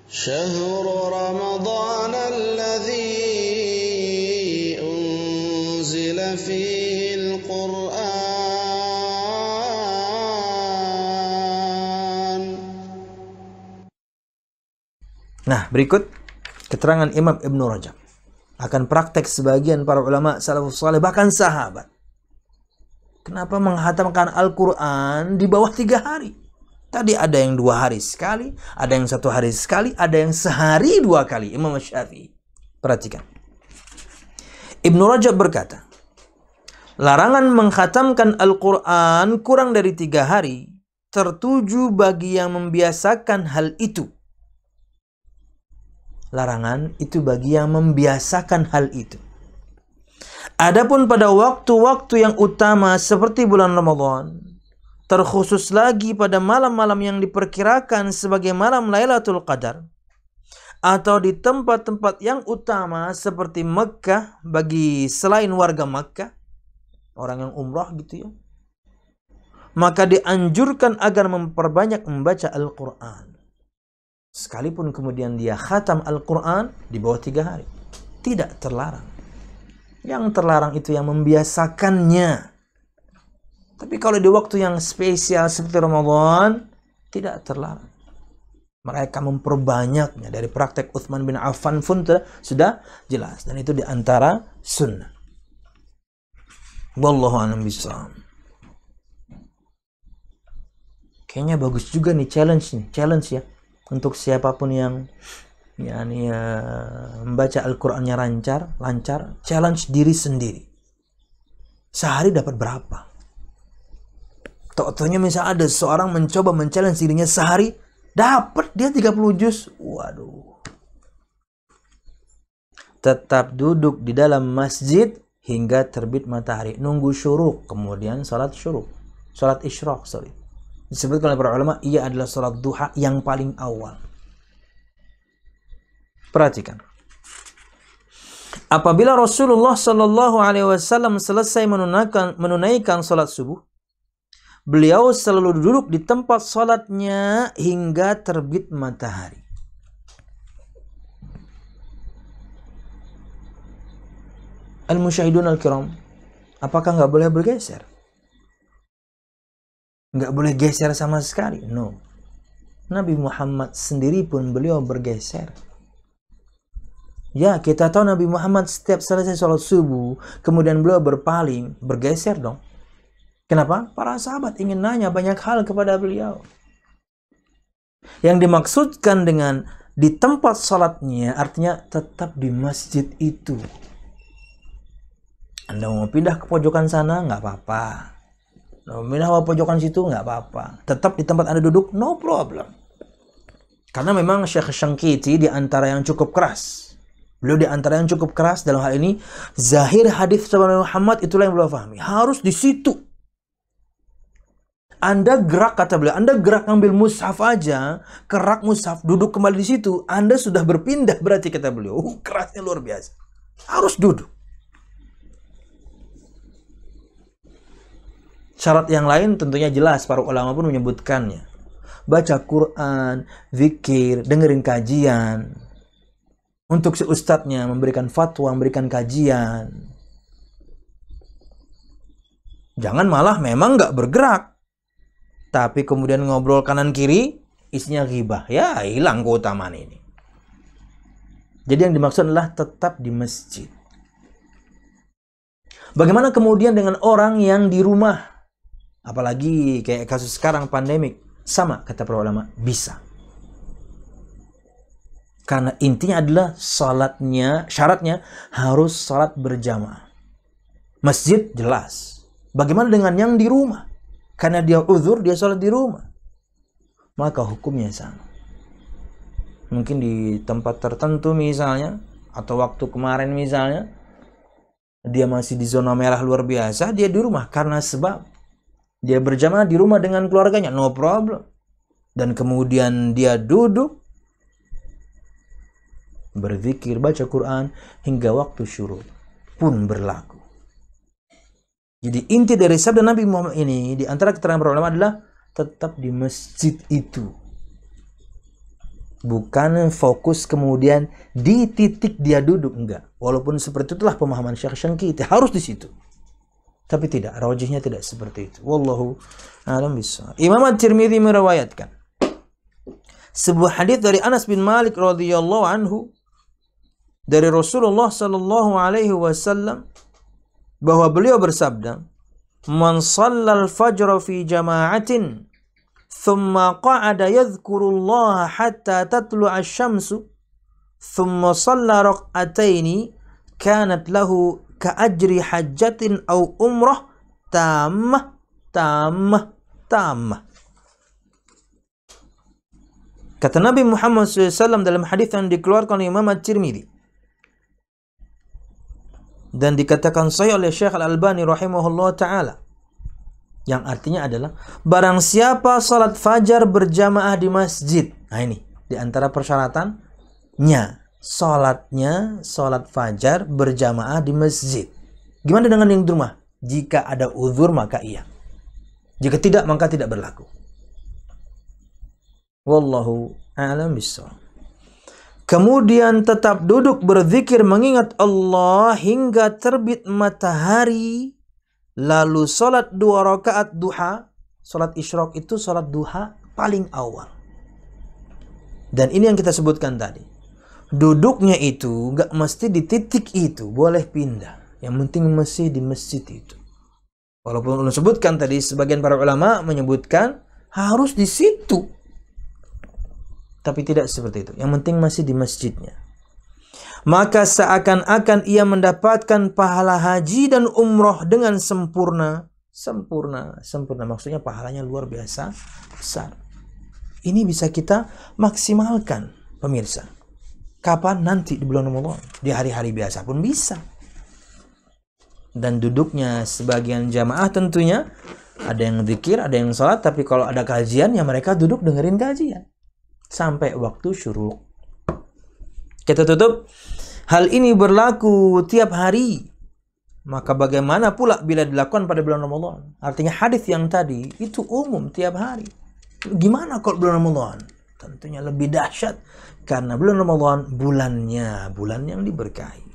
شهر رمضان الذي أنزل فيه القرآن. Nah, berikut keterangan Imam Ibn Rajab akan praktek sebagian para ulama salafus saleh, bahkan sahabat. Kenapa menghatamkan Al-Quran di bawah 3 hari? Tadi ada yang 2 hari sekali, ada yang 1 hari sekali, ada yang sehari 2 kali. Imam Syafi'i. Perhatikan. Ibn Rajab berkata, larangan menghatamkan Al-Quran kurang dari 3 hari tertuju bagi yang membiasakan hal itu. Larangan itu bagi yang membiasakan hal itu. Adapun pada waktu-waktu yang utama seperti bulan Ramadan, terkhusus lagi pada malam-malam yang diperkirakan sebagai malam Lailatul Qadar, atau di tempat-tempat yang utama seperti Mekah bagi selain warga Mekah, orang yang umrah gitu ya, maka dianjurkan agar memperbanyak membaca Al-Quran. Sekalipun kemudian dia khatam Al-Quran di bawah 3 hari, tidak terlarang. Yang terlarang itu yang membiasakannya. Tapi kalau di waktu yang spesial seperti Ramadan, tidak terlarang. Mereka memperbanyaknya. Dari praktek Utsman bin Affan pun sudah jelas. Dan itu di antara sunnah. Wallahu a'lam bishawab. Kayaknya bagus juga nih challenge ya. Untuk siapapun yang membaca Al-Qur'annya lancar, challenge diri sendiri. Sehari dapat berapa? Tok-toknya misalnya ada seorang mencoba men-challenge dirinya sehari, dapat dia 30 juz. Waduh. Tetap duduk di dalam masjid hingga terbit matahari. Nunggu syuruk, kemudian salat syuruk. Salat isyraq, disebutkan oleh para ulama, ia adalah salat duha yang paling awal. Perhatikan. Apabila Rasulullah Shallallahu Alaihi Wasallam selesai menunaikan salat subuh, beliau selalu duduk di tempat salatnya hingga terbit matahari. Al-musyahidun al-kiram, apakah nggak boleh bergeser? Nggak boleh geser sama sekali? No. Nabi Muhammad sendiri pun beliau bergeser. Ya, kita tahu Nabi Muhammad setiap selesai sholat subuh, kemudian beliau berpaling, bergeser dong. Kenapa? Para sahabat ingin nanya banyak hal kepada beliau. Yang dimaksudkan dengan di tempat sholatnya, artinya tetap di masjid itu. Anda mau pindah ke pojokan sana, nggak apa-apa. Mau pindah ke pojokan situ, nggak apa-apa. Tetap di tempat Anda duduk, no problem. Karena memang Syekh Syangkiti di antara yang cukup keras. Beliau di antara yang cukup keras dalam hal ini, zahir hadis Nabi Muhammad itulah yang beliau pahami. Harus di situ. Anda gerak, kata beliau, Anda gerak ngambil mushaf aja, kerak mushaf, duduk kembali di situ, Anda sudah berpindah berarti, kata beliau. Kerasnya luar biasa. Harus duduk. Syarat yang lain tentunya jelas, para ulama pun menyebutkannya. Baca Quran, zikir, dengerin kajian. Untuk si ustadznya memberikan fatwa, memberikan kajian. Jangan malah memang nggak bergerak, tapi kemudian ngobrol kanan kiri, isinya ghibah. Ya, hilang keutamaan ini. Jadi yang dimaksud adalah tetap di masjid. Bagaimana kemudian dengan orang yang di rumah? Apalagi kayak kasus sekarang pandemik. Sama, kata para ulama, bisa. Karena intinya adalah salatnya, syaratnya harus salat berjamaah. Masjid jelas. Bagaimana dengan yang di rumah? Karena dia uzur, dia salat di rumah. Maka hukumnya sama. Mungkin di tempat tertentu misalnya, atau waktu kemarin misalnya, dia masih di zona merah luar biasa, dia di rumah. Karena sebab dia berjamaah di rumah dengan keluarganya, no problem. Dan kemudian dia duduk, berzikir, baca Quran hingga waktu syuruk pun berlaku. Jadi inti dari sabda Nabi Muhammad ini di antara keterangan para ulama adalah tetap di masjid itu. Bukan fokus kemudian di titik dia duduk, enggak. Walaupun seperti itulah pemahaman Syekh Syangkiti, harus di situ. Tapi tidak, rajihnya tidak seperti itu. Wallahu a'lam bishawab. Imam At-Tirmidzi meriwayatkan sebuah hadis dari Anas bin Malik radhiyallahu anhu dari Rasulullah sallallahu alaihi wasallam bahwa beliau bersabda, "Man shallal fajr fi jama'atin thumma qa'ada yadhkurullaha hatta tatlu'a asy-syamsu thumma shalla rak'ataini kanat lahu ka'ajri hajjatin aw umrah tammah." Kata Nabi Muhammad SAW dalam hadis yang dikeluarkan oleh Imam At-Tirmidzi dan dikatakan sahih oleh Syekh Al-Albani rahimahullah ta'ala, yang artinya adalah barang siapa salat fajar berjamaah di masjid. Nah ini di antara persyaratannya, salat fajar berjamaah di masjid. Gimana dengan yang di rumah? Jika ada uzur maka iya. Jika tidak maka tidak berlaku. Wallahu a'lam bishawab. Kemudian tetap duduk berzikir mengingat Allah hingga terbit matahari. Lalu salat 2 rakaat duha. Salat isyraq itu salat duha paling awal. Dan ini yang kita sebutkan tadi. Duduknya itu gak mesti di titik itu, boleh pindah. Yang penting masih di masjid itu. Walaupun ulun sebutkan tadi, sebagian para ulama menyebutkan harus di situ. Tapi tidak seperti itu. Yang penting masih di masjidnya. Maka seakan-akan ia mendapatkan pahala haji dan umroh dengan sempurna. Sempurna. Maksudnya pahalanya luar biasa besar. Ini bisa kita maksimalkan, pemirsa. Kapan? Nanti di bulan Ramadan. Di hari-hari biasa pun bisa. Dan duduknya sebagian jamaah tentunya ada yang zikir, ada yang salat. Tapi kalau ada kajian, ya mereka duduk dengerin kajian sampai waktu syuruk. Kita tutup. Hal ini berlaku tiap hari. Maka bagaimana pula bila dilakukan pada bulan Ramadan? Artinya hadis yang tadi itu umum tiap hari. Gimana kalau bulan Ramadan? Tentunya lebih dahsyat karena bulan Ramadan bulan yang diberkahi.